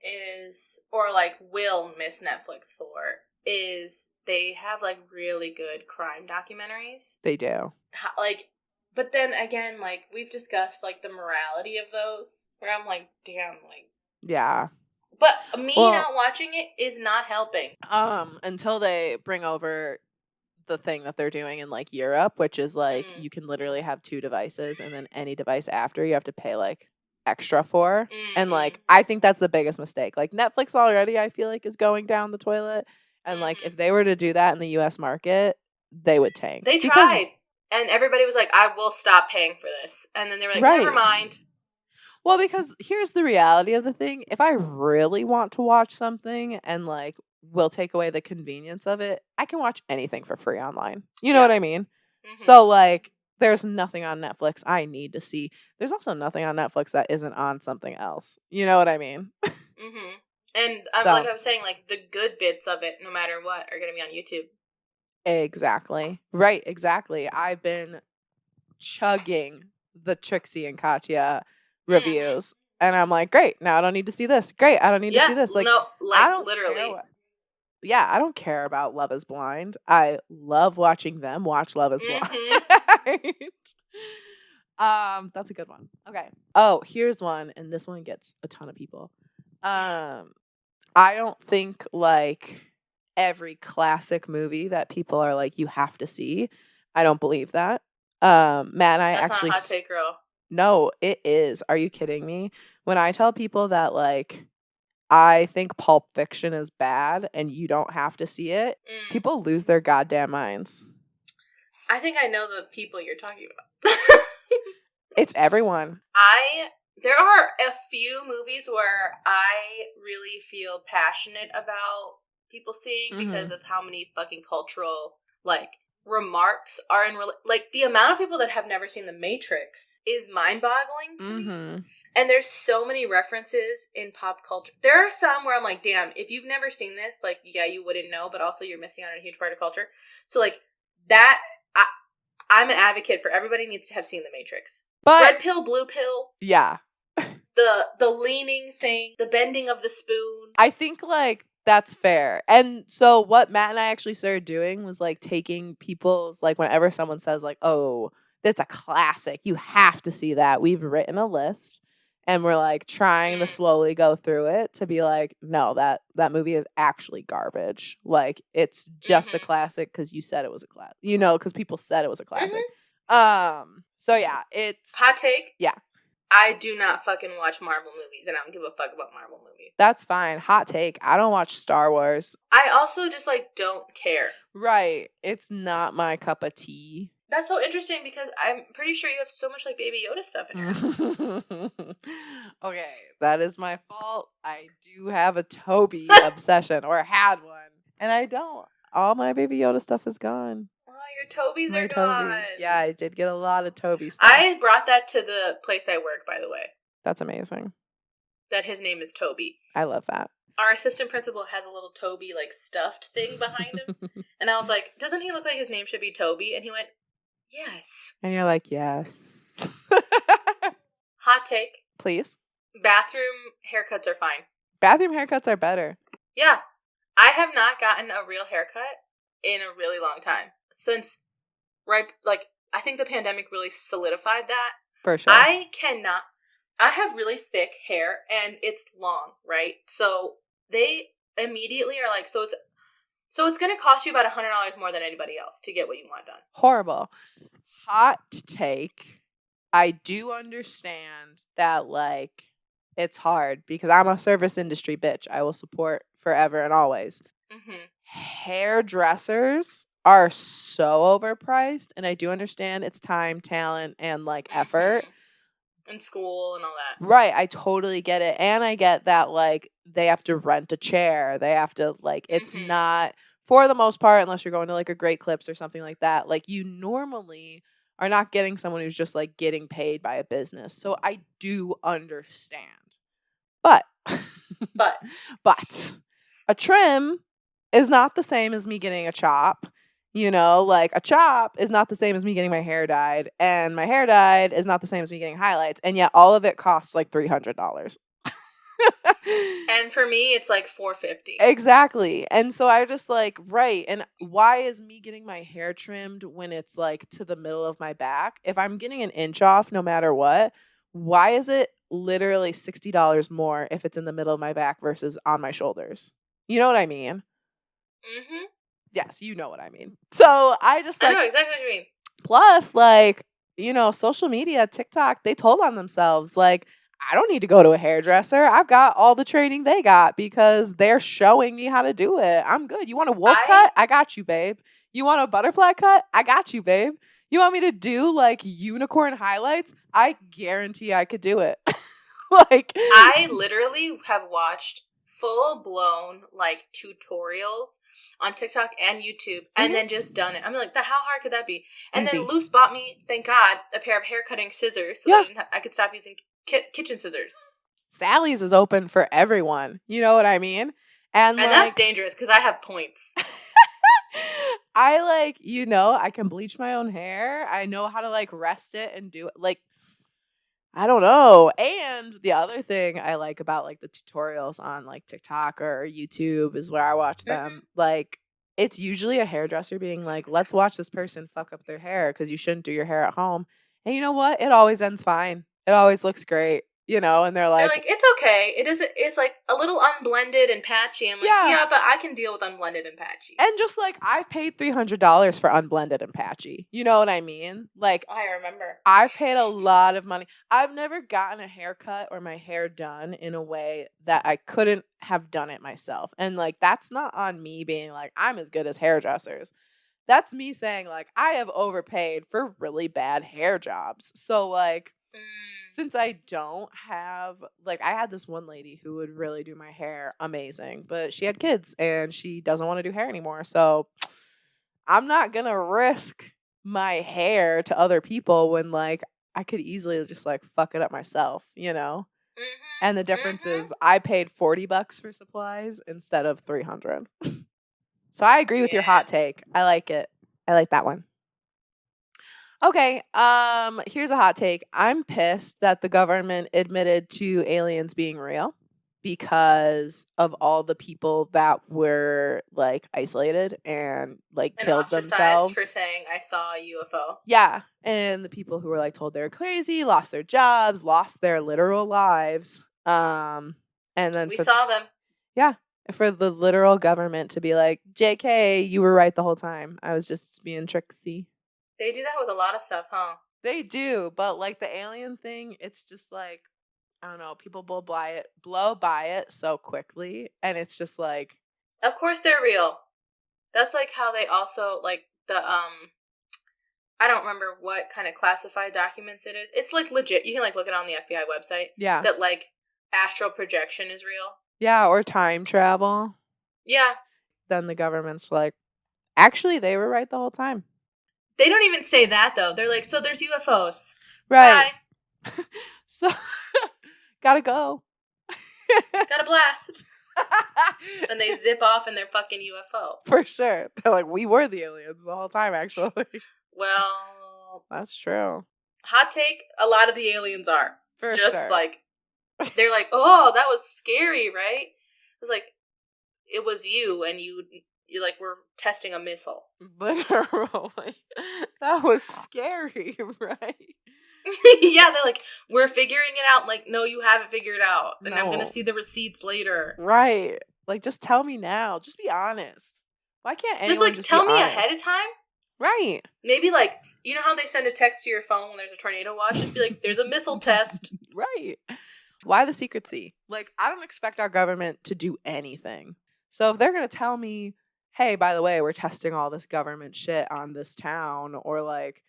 is, or, like, will miss Netflix for, is they have, like, really good crime documentaries. They do. Like, but then again, like, we've discussed, like, the morality of those, where I'm like, damn, like... Yeah. But me not watching it is not helping. Until they bring over the thing that they're doing in, like, Europe, which is, like, you can literally have 2 devices, and then any device after you have to pay, like, extra for. And, like, I think that's the biggest mistake. Like, Netflix already, I feel like, is going down the toilet. And, like, if they were to do that in the U.S. market, they would tank. They tried. And everybody was like, I will stop paying for this. And then they were like, never mind. Well, because here's the reality of the thing. If I really want to watch something and, like, will take away the convenience of it, I can watch anything for free online. You know what I mean? So, like, there's nothing on Netflix I need to see. There's also nothing on Netflix that isn't on something else. You know what I mean? And like I was saying, like, the good bits of it, no matter what, are going to be on YouTube. Exactly. Right, exactly. I've been chugging the Trixie and Katya reviews. And I'm like, great, now I don't need to see this. Great, I don't need to see this. Like, no, like, I don't literally. I don't care about Love is Blind. I love watching them watch Love is Blind. That's a good one. Okay. Oh, here's one, and this one gets a ton of people. I don't think, like, every classic movie that people are like, you have to see. I don't believe that. Matt and I That's actually... not a hot take, girl. No, it is. Are you kidding me? When I tell people that, like, I think Pulp Fiction is bad and you don't have to see it, people lose their goddamn minds. I think I know the people you're talking about. It's everyone. There are a few movies where I really feel passionate about people seeing because of how many fucking cultural, like, remarks are in... like, the amount of people that have never seen The Matrix is mind-boggling to me. And there's so many references in pop culture. There are some where I'm like, damn, if you've never seen this, like, yeah, you wouldn't know, but also you're missing out on a huge part of culture. So, like, that, I'm an advocate for everybody needs to have seen The Matrix. But red pill, blue pill. Yeah. The leaning thing, the bending of the spoon. I think, like, that's fair. And so what Matt and I actually started doing was, like, taking people's, like, whenever someone says, like, oh, that's a classic, you have to see that. We've written a list. And we're, like, trying to slowly go through it to be like, no, that movie is actually garbage. Like, it's just a classic because you said it was a classic. You know, because people said it was a classic. So, yeah, it's... Hot take? Yeah. I do not fucking watch Marvel movies, and I don't give a fuck about Marvel movies. That's fine. Hot take. I don't watch Star Wars. I also just, like, don't care. Right. It's not my cup of tea. That's so interesting because I'm pretty sure you have so much, like, Baby Yoda stuff in here. Okay, that is my fault. I do have a Toby obsession, or had one, and I don't. All my Baby Yoda stuff is gone. Oh, your Tobies are gone. Yeah, I did get a lot of Toby stuff. I brought that to the place I work, by the way. That's amazing. That his name is Toby. I love that. Our assistant principal has a little Toby, like, stuffed thing behind him. And I was like, doesn't he look like his name should be Toby? And he went, yes. And you're like, yes. Hot take. Please. Bathroom haircuts are fine. Bathroom haircuts are better. Yeah. I have not gotten a real haircut in a really long time. Since, right, like, I think the pandemic really solidified that. For sure. I have really thick hair, and it's long, right? So they immediately are like, so it's going to cost you about $100 more than anybody else to get what you want done. Horrible. Hot take. I do understand that, like, it's hard because I'm a service industry bitch. I will support forever and always. Hairdressers are so overpriced, and I do understand it's time, talent, and, like, effort. And school and all that. Right. I totally get it. And I get that, like, they have to rent a chair. They have to, like, it's not, for the most part, unless you're going to, like, a Great Clips or something like that, like, you normally are not getting someone who's just, like, getting paid by a business. So I do understand. But a trim is not the same as me getting a chop. You know, like, a chop is not the same as me getting my hair dyed, and my hair dyed is not the same as me getting highlights, and yet all of it costs like $300. And for me, it's like $450. Exactly. And so I just, like, right. And why is me getting my hair trimmed when it's, like, to the middle of my back? If I'm getting an inch off no matter what, why is it literally $60 more if it's in the middle of my back versus on my shoulders? You know what I mean? Yes, you know what I mean. So I just, like, I know exactly what you mean. Plus, like, you know, social media, TikTok, they told on themselves. Like, I don't need to go to a hairdresser. I've got all the training they got because they're showing me how to do it. I'm good. You want a wolf cut? I got you, babe. You want a butterfly cut? I got you, babe. You want me to do, like, unicorn highlights? I guarantee I could do it. Like, I literally have watched full-blown, like, tutorials on TikTok and YouTube, and then just done it. I'm like, how hard could that be? And easy. Then Luce bought me, thank God, a pair of hair cutting scissors so that I could stop using kitchen scissors. Sally's is open for everyone. You know what I mean? And like, that's dangerous because I have points. I, like, you know, I can bleach my own hair. I know how to, like, rest it and do it. Like, I don't know. And the other thing I like about, like, the tutorials on, like, TikTok or YouTube is where I watch them. Like, it's usually a hairdresser being like, let's watch this person fuck up their hair because you shouldn't do your hair at home. And you know what? It always ends fine. It always looks great. You know, and they're like, it's okay. It's like a little unblended and patchy. I'm like, yeah, but I can deal with unblended and patchy. And just, like, I've paid $300 for unblended and patchy. You know what I mean? Like, I remember. I've paid a lot of money. I've never gotten a haircut or my hair done in a way that I couldn't have done it myself. And, like, that's not on me being like, I'm as good as hairdressers. That's me saying, like, I have overpaid for really bad hair jobs. So, like, since I don't have, like, I had this one lady who would really do my hair amazing, but she had kids and she doesn't want to do hair anymore. So I'm not going to risk my hair to other people when, like, I could easily just like fuck it up myself, you know? Mm-hmm. And the difference is I paid $40 for supplies instead of $300. So I agree with your hot take. I like it. I like that one. Okay, here's a hot take. I'm pissed that the government admitted to aliens being real because of all the people that were like isolated and like killed ostracized themselves for saying I saw a UFO. Yeah, and the people who were like told they were crazy, lost their jobs, lost their literal lives. And then we saw them. Yeah, for the literal government to be like, "JK, you were right the whole time. I was just being tricksy." They do that with a lot of stuff, huh? They do, but like the alien thing, it's just like I don't know, people blow by it so quickly, and it's just like, of course they're real. That's like how they also like the I don't remember what kind of classified documents it is. It's like legit. You can like look it on the FBI website. Yeah. That like astral projection is real. Yeah, or time travel. Yeah. Then the government's like, actually, they were right the whole time. They don't even say that, though. They're like, so there's UFOs. Right. So, gotta go. Gotta blast. And they zip off in their fucking UFO. For sure. They're like, we were the aliens the whole time, actually. Well, that's true. Hot take, a lot of the aliens are. For just sure. Like, they're like, oh, that was scary, right? It was like, it was you, and you like, were testing a missile. Literally. That was scary, right? Yeah, they're like, we're figuring it out. Like, no, you haven't figured it out. And I'm going to see the receipts later. Right. Like, just tell me now. Just be honest. Why can't anyone just tell be me honest? ahead of time? Right. Maybe, like, you know how they send a text to your phone when there's a tornado watch? Just be like, there's a missile test. Right. Why the secrecy? Like, I don't expect our government to do anything. So if they're going to tell me, hey, by the way, we're testing all this government shit on this town, or like,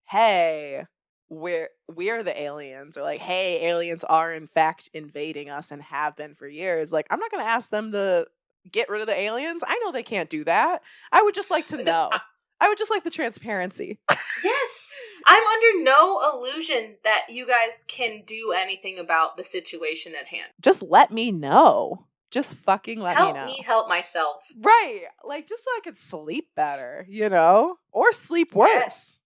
hey, we're the aliens, or like, hey, aliens are in fact invading us and have been for years. Like, I'm not going to ask them to get rid of the aliens. I know they can't do that. I would just like to know. I would just like the transparency. Yes. I'm under no illusion that you guys can do anything about the situation at hand. Just let me know. Just fucking let me know. Help me help myself. Right. Like, just so I could sleep better, you know? Or sleep worse.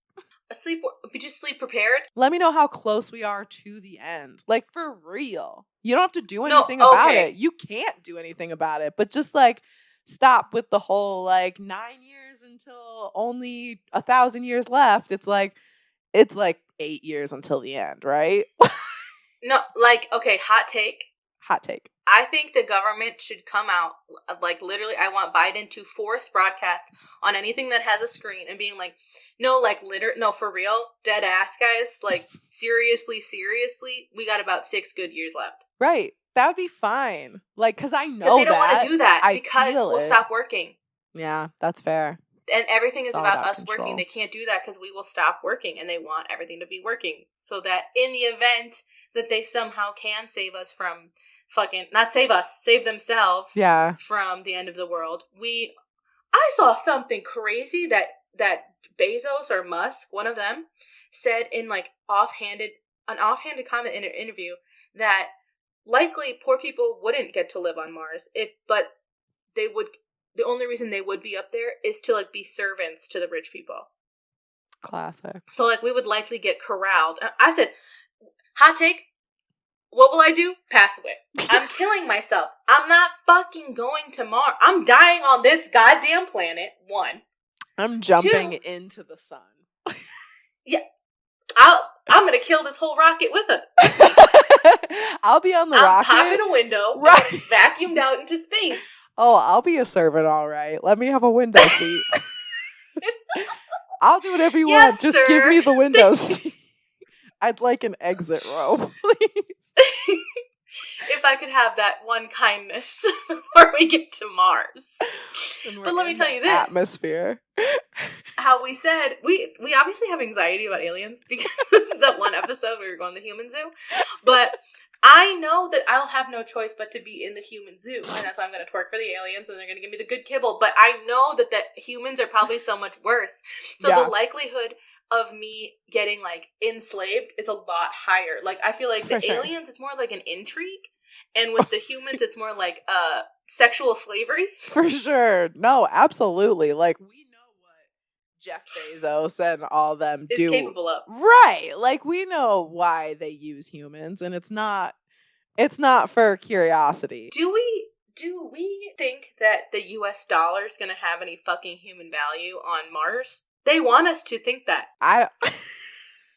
Just sleep prepared. Let me know how close we are to the end. Like, for real. You don't have to do anything about it. You can't do anything about it. But just, like, stop with the whole, like, 9 years until only 1,000 years left. It's like 8 years until the end, right? No, like, okay, hot take. Hot take. I think the government should come out, like, literally, I want Biden to force broadcast on anything that has a screen and being like, no, like, no, for real, dead ass, guys, like, seriously, we got about 6 good years left. Right. That would be fine. Like, because I know they don't want to do that because we'll stop working. Yeah, that's fair. And everything is about us control. Working. They can't do that because we will stop working, and they want everything to be working. So that in the event that they somehow can save us from not save us, save themselves from the end of the world. I saw something crazy that Bezos or Musk, one of them, said in like an offhanded comment in an interview that likely poor people wouldn't get to live on Mars but they would. The only reason they would be up there is to like be servants to the rich people. Classic. So like we would likely get corralled. I said, hot take. What will I do? Pass away. I'm killing myself. I'm not fucking going to Mars. I'm dying on this goddamn planet. 1. I'm jumping into the sun. Yeah. I'm going to kill this whole rocket with it. I'll be on the rocket. I'm popping a window. Right. And vacuumed out into space. Oh, I'll be a servant, all right. Let me have a window seat. I'll do whatever you want. Just give me the window seat. I'd like an exit row, please. If I could have that one kindness before we get to Mars. But let me tell you this. Atmosphere. How we said, we obviously have anxiety about aliens because that one episode we were going to the human zoo. But I know that I'll have no choice but to be in the human zoo. And that's why I'm going to twerk for the aliens and they're going to give me the good kibble. But I know that the humans are probably so much worse. So the likelihood of me getting, like, enslaved is a lot higher. Like, I feel like the aliens, it's more like an intrigue. And with the humans, it's more like sexual slavery. For sure. No, absolutely. Like, we know what Jeff Bezos and all them is capable of. Right. Like, we know why they use humans, and it's not for curiosity. Do we think that the US dollar is going to have any fucking human value on Mars? They want us to think that.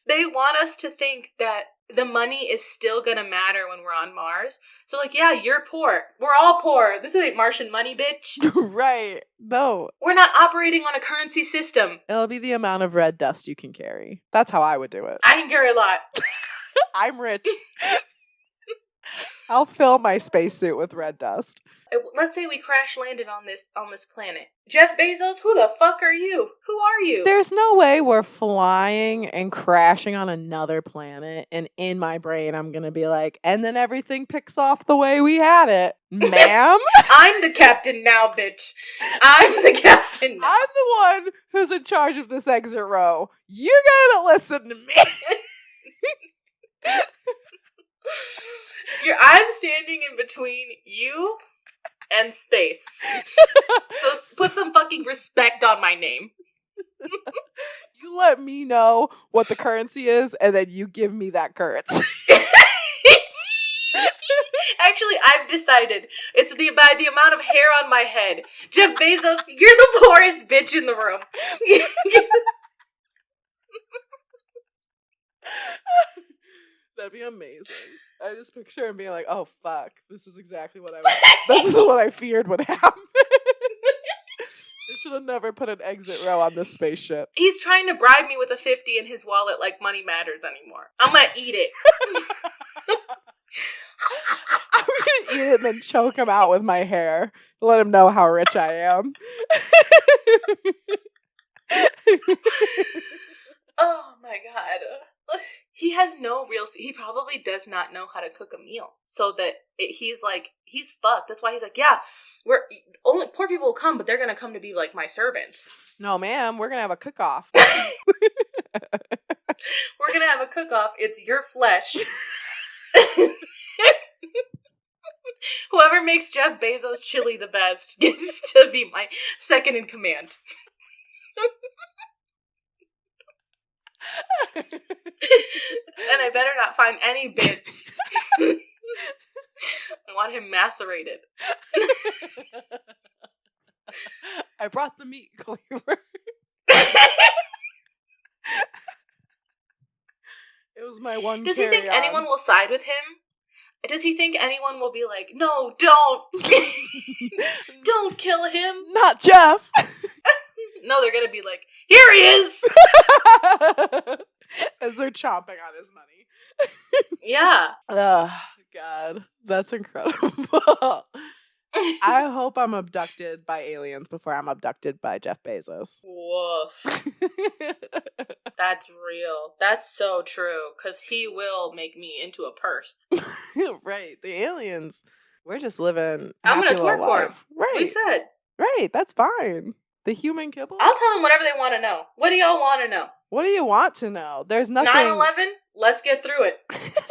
They want us to think that the money is still going to matter when we're on Mars. So, like, yeah, you're poor. We're all poor. This ain't Martian money, bitch. Right. No. We're not operating on a currency system. It'll be the amount of red dust you can carry. That's how I would do it. I can carry a lot. I'm rich. I'll fill my spacesuit with red dust. Let's say we crash landed on this planet. Jeff Bezos, who the fuck are you? Who are you? There's no way we're flying and crashing on another planet, and in my brain I'm gonna be like, and then everything picks off the way we had it. Ma'am? I'm the captain now, bitch. I'm the captain now. I'm the one who's in charge of this exit row. You gotta listen to me. I'm standing in between you and space. So put some fucking respect on my name. You let me know what the currency is, and then you give me that currency. Actually, I've decided. It's by the amount of hair on my head. Jeff Bezos, you're the poorest bitch in the room. That'd be amazing. I just picture him being like, "Oh fuck, this is exactly what this is what I feared would happen." They should have never put an exit row on this spaceship. He's trying to bribe me with a 50 in his wallet like money matters anymore. I'm gonna eat it. I'm gonna eat it and then choke him out with my hair to let him know how rich I am. Oh my god. He has no real... He probably does not know how to cook a meal. So that he's fucked. That's why he's like, yeah, only poor people will come, but they're going to come to be like my servants. No, ma'am, we're going to have a cook-off. We're going to have a cook-off. It's your flesh. Whoever makes Jeff Bezos chili the best gets to be my second in command. And I better not find any bits. I want him macerated. I brought the meat cleaver. It was my one. Does he think anyone will side with him? Does he think anyone will be like, no, don't. Don't kill him. Not Jeff. No, they're going to be like, here he is. As they're chomping on his money. Yeah. Oh, God. That's incredible. I hope I'm abducted by aliens before I'm abducted by Jeff Bezos. Woof. That's real. That's so true. Because he will make me into a purse. Right. The aliens, we're just living. I'm going to twerk for him. Right. We said. Right. That's fine. The human kibble? I'll tell them whatever they want to know. What do y'all want to know? What do you want to know? There's nothing. 9/11? Let's get through it.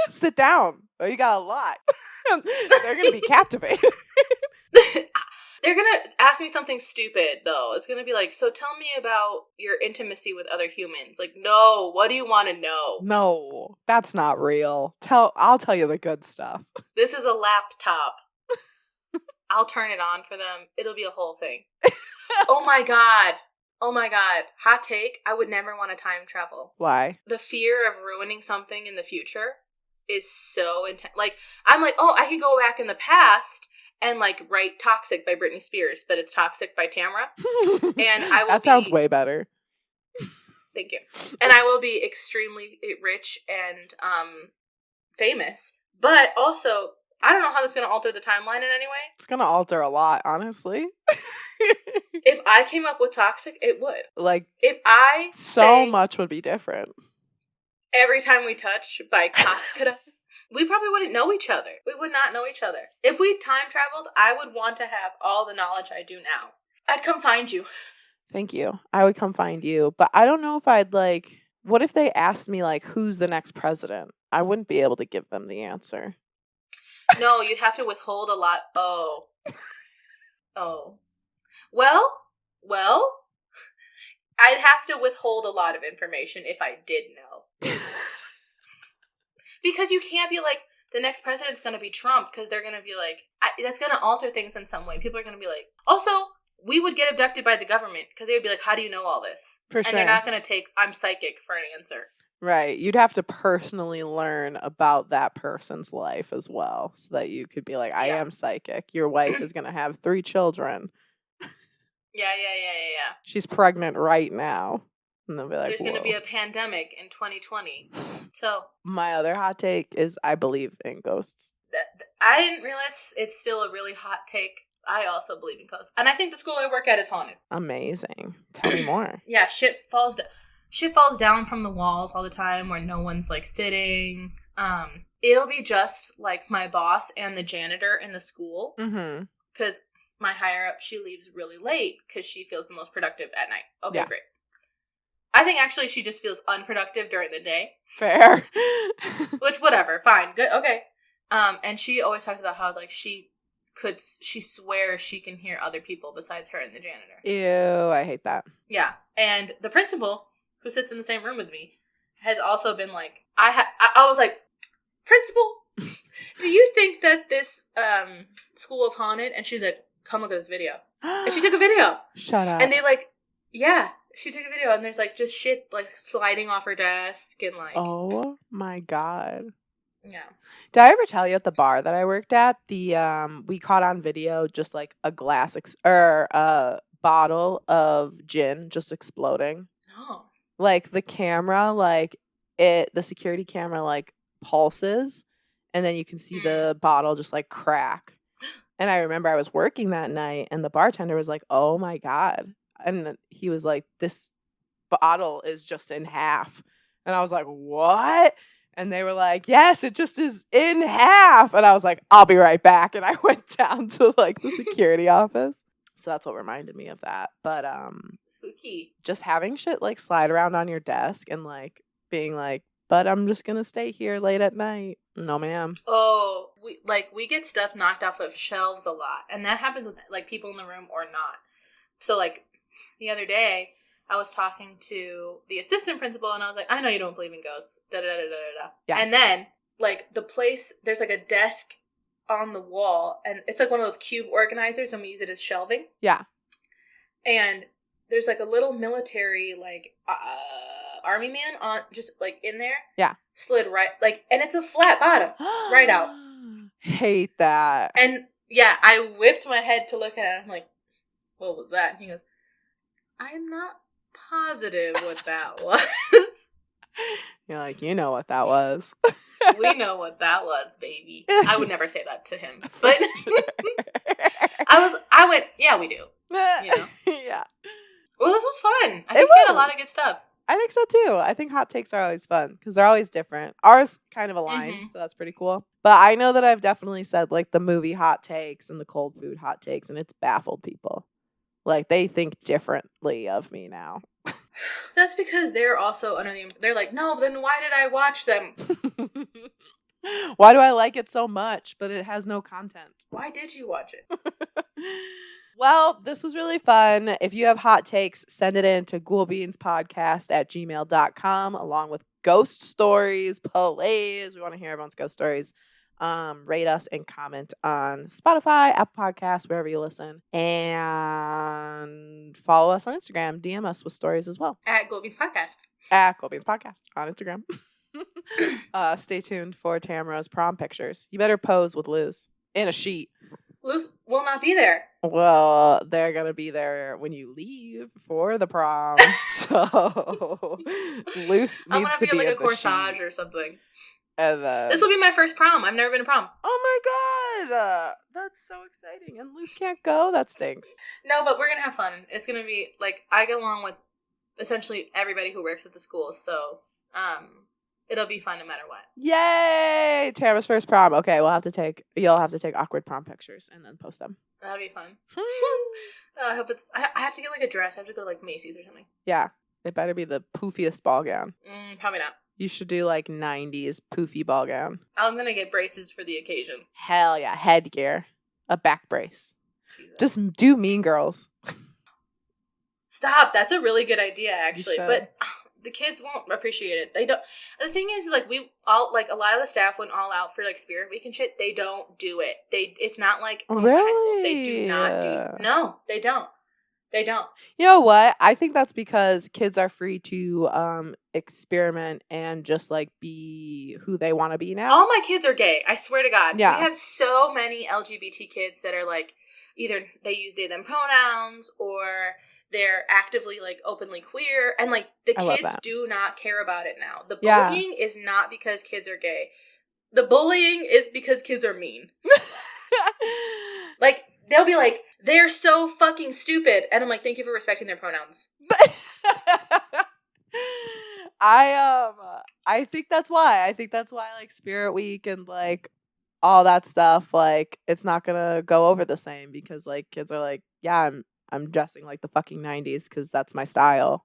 Sit down. Oh, you got a lot. They're going to be captivated. They're going to ask me something stupid, though. It's going to be like, so tell me about your intimacy with other humans. Like, no, what do you want to know? No, that's not real. I'll tell you the good stuff. This is a laptop. I'll turn it on for them. It'll be a whole thing. Oh my god. Hot take. I would never want to time travel. Why? The fear of ruining something in the future is so intense. Like, I'm like, oh, I could go back in the past and, like, write Toxic by Britney Spears, but it's Toxic by Tamara. And I will That sounds way better. Thank you. And I will be extremely rich and famous. But also, I don't know how that's going to alter the timeline in any way. It's going to alter a lot, honestly. If I came up with Toxic, it would. Like, if I much would be different. Every time we touch by Cascara, we probably wouldn't know each other. We would not know each other. If we time traveled, I would want to have all the knowledge I do now. I'd come find you. Thank you. I would come find you. But I don't know if I'd, like, what if they asked me, like, who's the next president? I wouldn't be able to give them the answer. No, you'd have to withhold a lot. Oh. Well, I'd have to withhold a lot of information if I did know. Because you can't be like, the next president's going to be Trump, because they're going to be like, that's going to alter things in some way. People are going to be like, also, we would get abducted by the government, because they would be like, how do you know all this? For sure. And they're not going to take, I'm psychic for an answer. Right. You'd have to personally learn about that person's life as well, so that you could be like, I am psychic. Your wife is going to have 3 children. Yeah. She's pregnant right now. And they'll be like, there's going to be a pandemic in 2020. So my other hot take is I believe in ghosts. I didn't realize it's still a really hot take. I also believe in ghosts. And I think the school I work at is haunted. Amazing. Tell me more. Yeah, shit falls down from the walls all the time where no one's like sitting. It'll be just like my boss and the janitor in the school. Mm-hmm. Because my higher up, she leaves really late because she feels the most productive at night. Okay, great. I think actually she just feels unproductive during the day. Fair. Which, whatever. Fine. Good. Okay. And she always talks about how, like, she swears she can hear other people besides her and the janitor. Ew, I hate that. Yeah. And the principal, who sits in the same room as me, has also been like, I was like, Principal, do you think that this school is haunted? And she's like, come look at this video. And she took a video. Shut up. And they like, yeah. She took a video, and there's, like, just shit, like, sliding off her desk, and, like... Oh, my God. Yeah. Did I ever tell you at the bar that I worked at, we caught on video just, like, a glass, or a bottle of gin just exploding? Oh. Like, the camera, like, the security camera, like, pulses, and then you can see the bottle just, like, crack. And I remember I was working that night, and the bartender was like, oh, my God. And he was like, this bottle is just in half. And I was like, what? And they were like, yes, it just is in half. And I was like, I'll be right back. And I went down to, like, the security office. So that's what reminded me of that. But spooky. Just having shit, like, slide around on your desk and, like, being like, but I'm just going to stay here late at night. No, ma'am. Oh, we get stuff knocked off of shelves a lot. And that happens with, like, people in the room or not. So, like, the other day, I was talking to the assistant principal, and I was like, I know you don't believe in ghosts, da-da-da-da-da-da. Yeah. And then, like, the place, there's, like, a desk on the wall, and it's, like, one of those cube organizers, and we use it as shelving. Yeah. And there's, like, a little military, like, army man on, just, like, in there. Yeah. Slid right, like, and it's a flat bottom, right out. Hate that. And, yeah, I whipped my head to look at it, I'm like, what was that? And he goes, I'm not positive what that was. You're like, you know what that was. We know what that was, baby. I would never say that to him. But I went, yeah, we do. You know? Yeah. Well, this was fun. I think we had a lot of good stuff. I think so too. I think hot takes are always fun because they're always different. Ours kind of align, so that's pretty cool. But I know that I've definitely said like the movie hot takes and the cold food hot takes, and it's baffled people. Like they think differently of me now. That's because they're also under the. They're like, no, then why did I watch them? Why do I like it so much, but it has no content? Why did you watch it? Well, this was really fun. If you have hot takes, send it in to ghoulbeanspodcast@gmail.com along with ghost stories, please. We want to hear everyone's ghost stories. Rate us and comment on Spotify, Apple Podcasts, wherever you listen. And follow us on Instagram. DM us with stories as well. At ghoulbeanspodcast. At ghoulbeanspodcast on Instagram. Stay tuned for Tamara's prom pictures. You better pose with Luz in a sheet. Luz will not be there. Well, they're going to be there when you leave for the prom. So, Luz I'm needs to be like in a corsage or something. And then, this will be my first prom. I've never been to prom. Oh my god. That's so exciting. And Luz can't go? That stinks. No, but we're going to have fun. It's going to be, like, I get along with essentially everybody who works at the school. So, it'll be fun no matter what. Yay! Tamara's first prom. Okay, you'll have to take awkward prom pictures and then post them. That'll be fun. I hope I have to get like a dress. I have to go to like Macy's or something. Yeah. It better be the poofiest ball gown. Probably not. You should do like 90s poofy ball gown. I'm going to get braces for the occasion. Hell yeah. Headgear. A back brace. Jesus. Just do Mean Girls. Stop. That's a really good idea, actually. But the kids won't appreciate it. They don't. The thing is, like, we all, like, a lot of the staff went all out for, like, Spirit Week and shit. They don't do it. It's not like really? High school. They do not do. No, they don't. They don't. You know what? I think that's because kids are free to experiment and just, like, be who they want to be now. All my kids are gay. I swear to God. Yeah. We have so many LGBT kids that are, like, either they use they, them pronouns or they're actively, like, openly queer. And, like, the kids do not care about it now. The bullying is not because kids are gay. The bullying is because kids are mean. Like, they'll be like, they're so fucking stupid. And I'm like, thank you for respecting their pronouns. I think that's why. I think that's why, like, Spirit Week and, like, all that stuff, like, it's not gonna go over the same because, like, kids are like, yeah, I'm dressing like the fucking 90s because that's my style.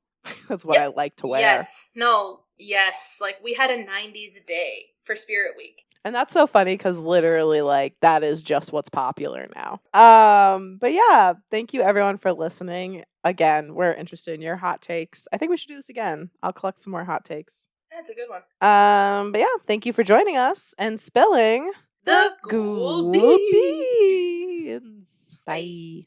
That's what I like to wear. Yes. No. Yes. Like, we had a 90s day for Spirit Week. And that's so funny because literally, like, that is just what's popular now. But yeah, thank you everyone for listening. Again, we're interested in your hot takes. I think we should do this again. I'll collect some more hot takes. That's a good one. But yeah, thank you for joining us and spilling the ghoul beans. Bye.